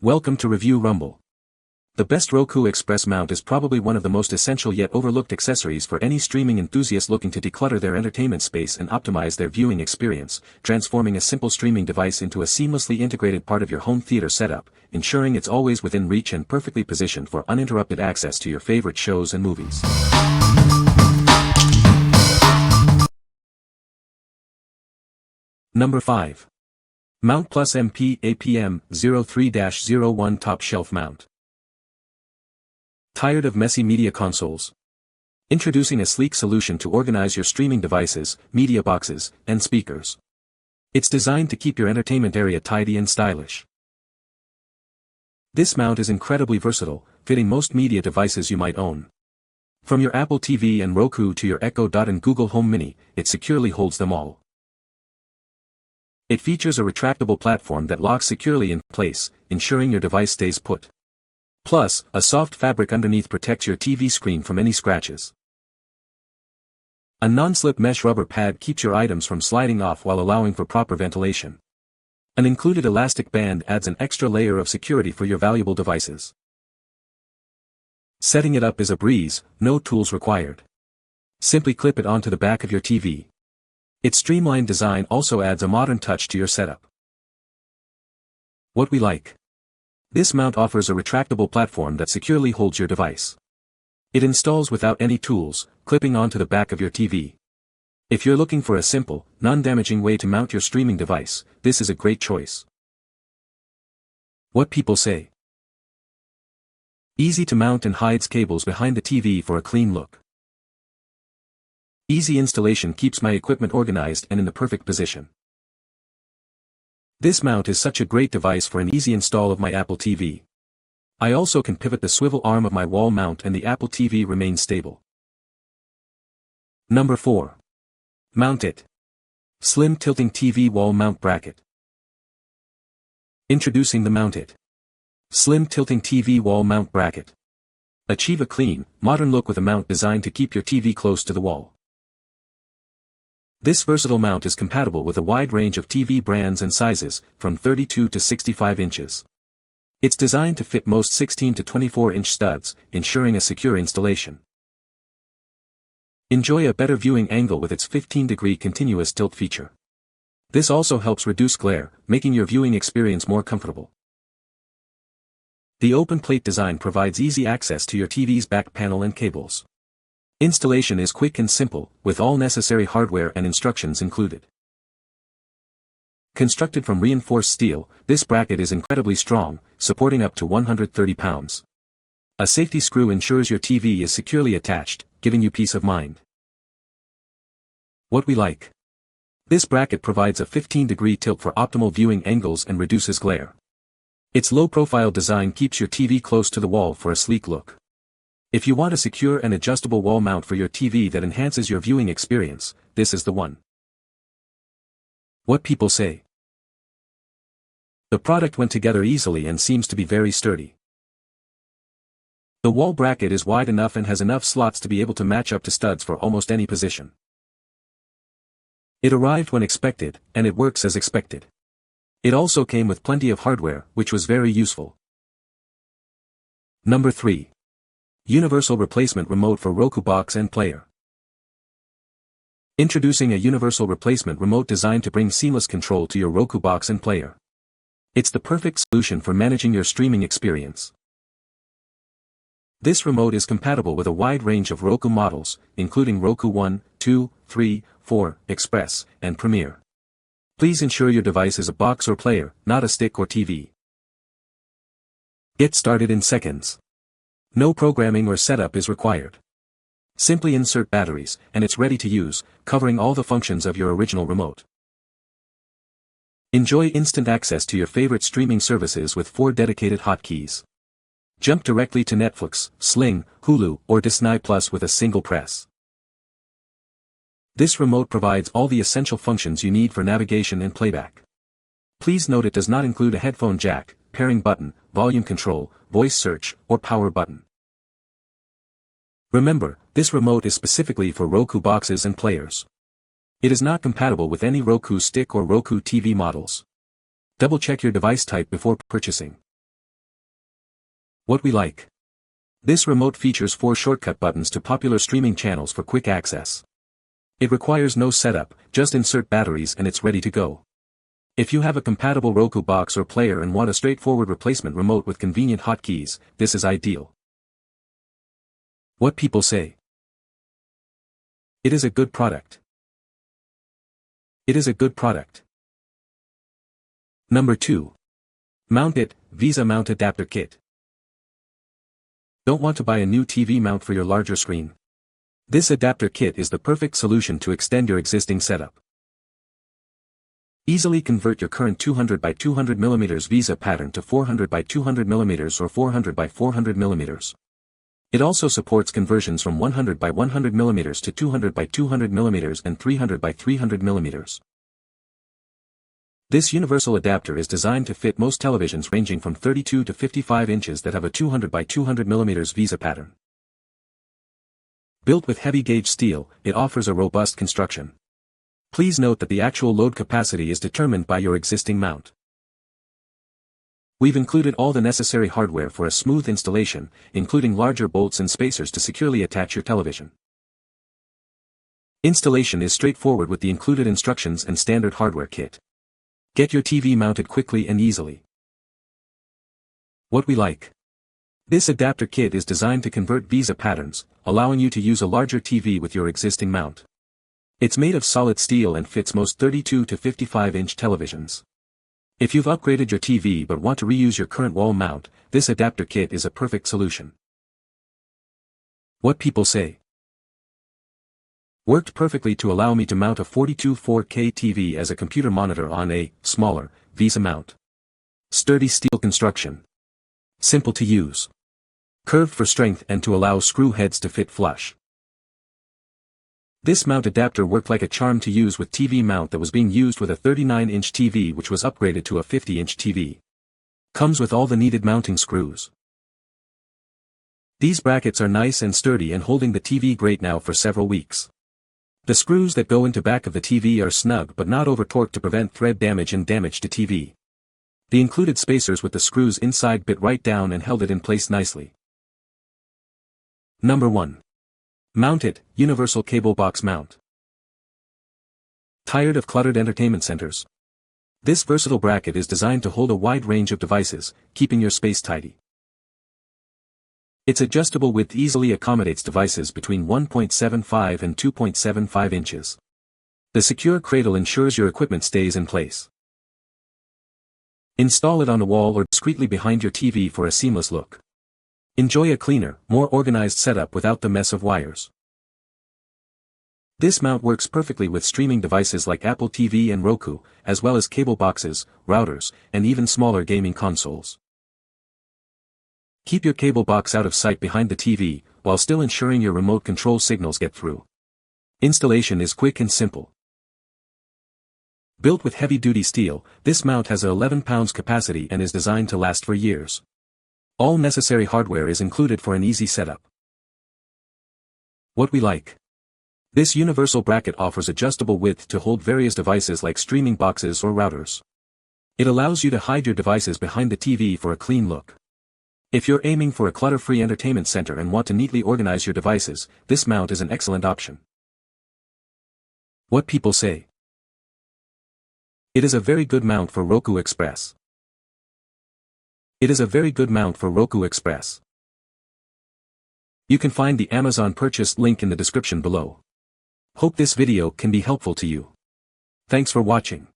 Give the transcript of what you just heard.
Welcome to Review Rumble. The best Roku Express Mount is probably one of the most essential yet overlooked accessories for any streaming enthusiast looking to declutter their entertainment space and optimize their viewing experience, transforming a simple streaming device into a seamlessly integrated part of your home theater setup, ensuring it's always within reach and perfectly positioned for uninterrupted access to your favorite shows and movies. Number 5. Mount Plus MP APM 03-01 Top Shelf Mount. Tired of messy media consoles? Introducing a sleek solution to organize your streaming devices, media boxes, and speakers. It's designed to keep your entertainment area tidy and stylish. This mount is incredibly versatile, fitting most media devices you might own. From your Apple TV and Roku to your Echo Dot and Google Home Mini, it securely holds them all. It features a retractable platform that locks securely in place, ensuring your device stays put. Plus, a soft fabric underneath protects your TV screen from any scratches. A non-slip mesh rubber pad keeps your items from sliding off while allowing for proper ventilation. An included elastic band adds an extra layer of security for your valuable devices. Setting it up is a breeze, no tools required. Simply clip it onto the back of your TV. Its streamlined design also adds a modern touch to your setup. What we like. This mount offers a retractable platform that securely holds your device. It installs without any tools, clipping onto the back of your TV. If you're looking for a simple, non-damaging way to mount your streaming device, this is a great choice. What people say. Easy to mount and hides cables behind the TV for a clean look. Easy installation keeps my equipment organized and in the perfect position. This mount is such a great device for an easy install of my Apple TV. I also can pivot the swivel arm of my wall mount and the Apple TV remains stable. Number 4. Mount It. Slim Tilting TV Wall Mount Bracket. Introducing the Mount It. Slim Tilting TV Wall Mount Bracket. Achieve a clean, modern look with a mount designed to keep your TV close to the wall. This versatile mount is compatible with a wide range of TV brands and sizes, from 32 to 65 inches. It's designed to fit most 16 to 24-inch studs, ensuring a secure installation. Enjoy a better viewing angle with its 15-degree continuous tilt feature. This also helps reduce glare, making your viewing experience more comfortable. The open plate design provides easy access to your TV's back panel and cables. Installation is quick and simple, with all necessary hardware and instructions included. Constructed from reinforced steel, this bracket is incredibly strong, supporting up to 130 pounds. A safety screw ensures your TV is securely attached, giving you peace of mind. What we like. This bracket provides a 15-degree tilt for optimal viewing angles and reduces glare. Its low-profile design keeps your TV close to the wall for a sleek look. If you want a secure and adjustable wall mount for your TV that enhances your viewing experience, this is the one. What people say. The product went together easily and seems to be very sturdy. The wall bracket is wide enough and has enough slots to be able to match up to studs for almost any position. It arrived when expected, and it works as expected. It also came with plenty of hardware, which was very useful. Number 3. Universal Replacement Remote for Roku Box and Player. Introducing a universal replacement remote designed to bring seamless control to your Roku Box and Player. It's the perfect solution for managing your streaming experience. This remote is compatible with a wide range of Roku models, including Roku 1, 2, 3, 4, Express, and Premier. Please ensure your device is a box or player, not a stick or TV. Get started in seconds. No programming or setup is required. Simply insert batteries, and it's ready to use, covering all the functions of your original remote. Enjoy instant access to your favorite streaming services with 4 dedicated hotkeys. Jump directly to Netflix, Sling, Hulu, or Disney Plus with a single press. This remote provides all the essential functions you need for navigation and playback. Please note it does not include a headphone jack, pairing button, volume control, voice search, or power button. Remember, this remote is specifically for Roku boxes and players. It is not compatible with any Roku stick or Roku TV models. Double-check your device type before purchasing. What we like. This remote features 4 shortcut buttons to popular streaming channels for quick access. It requires no setup, just insert batteries and it's ready to go. If you have a compatible Roku box or player and want a straightforward replacement remote with convenient hotkeys, this is ideal. What people say. It is a good product. It is a good product. Number 2. Mount It, VESA Mount Adapter Kit. Don't want to buy a new TV mount for your larger screen? This adapter kit is the perfect solution to extend your existing setup. Easily convert your current 200 by 200 mm VESA pattern to 400 by 200 mm or 400 by 400 mm. It also supports conversions from 100 by 100 mm to 200 by 200 mm and 300 by 300 mm. This universal adapter is designed to fit most televisions ranging from 32 to 55 inches that have a 200 by 200 mm VESA pattern. Built with heavy gauge steel, it offers a robust construction. Please note that the actual load capacity is determined by your existing mount. We've included all the necessary hardware for a smooth installation, including larger bolts and spacers to securely attach your television. Installation is straightforward with the included instructions and standard hardware kit. Get your TV mounted quickly and easily. What we like. This adapter kit is designed to convert VESA patterns, allowing you to use a larger TV with your existing mount. It's made of solid steel and fits most 32 to 55-inch televisions. If you've upgraded your TV but want to reuse your current wall mount, this adapter kit is a perfect solution. What people say. Worked perfectly to allow me to mount a 42 4K TV as a computer monitor on a smaller VESA mount. Sturdy steel construction. Simple to use. Curved for strength and to allow screw heads to fit flush. This mount adapter worked like a charm to use with TV mount that was being used with a 39-inch TV which was upgraded to a 50-inch TV. Comes with all the needed mounting screws. These brackets are nice and sturdy and holding the TV great now for several weeks. The screws that go into back of the TV are snug but not over-torqued to prevent thread damage and damage to TV. The included spacers with the screws inside bit right down and held it in place nicely. Number 1. Mount It, Universal Cable Box Mount. Tired of cluttered entertainment centers? This versatile bracket is designed to hold a wide range of devices, keeping your space tidy. Its adjustable width easily accommodates devices between 1.75 and 2.75 inches. The secure cradle ensures your equipment stays in place. Install it on a wall or discreetly behind your TV for a seamless look. Enjoy a cleaner, more organized setup without the mess of wires. This mount works perfectly with streaming devices like Apple TV and Roku, as well as cable boxes, routers, and even smaller gaming consoles. Keep your cable box out of sight behind the TV, while still ensuring your remote control signals get through. Installation is quick and simple. Built with heavy-duty steel, this mount has 11 pounds capacity and is designed to last for years. All necessary hardware is included for an easy setup. What we like. This universal bracket offers adjustable width to hold various devices like streaming boxes or routers. It allows you to hide your devices behind the TV for a clean look. If you're aiming for a clutter-free entertainment center and want to neatly organize your devices, this mount is an excellent option. What people say. It is a very good mount for Roku Express. It is a very good mount for Roku Express. You can find the Amazon purchase link in the description below. Hope this video can be helpful to you. Thanks for watching.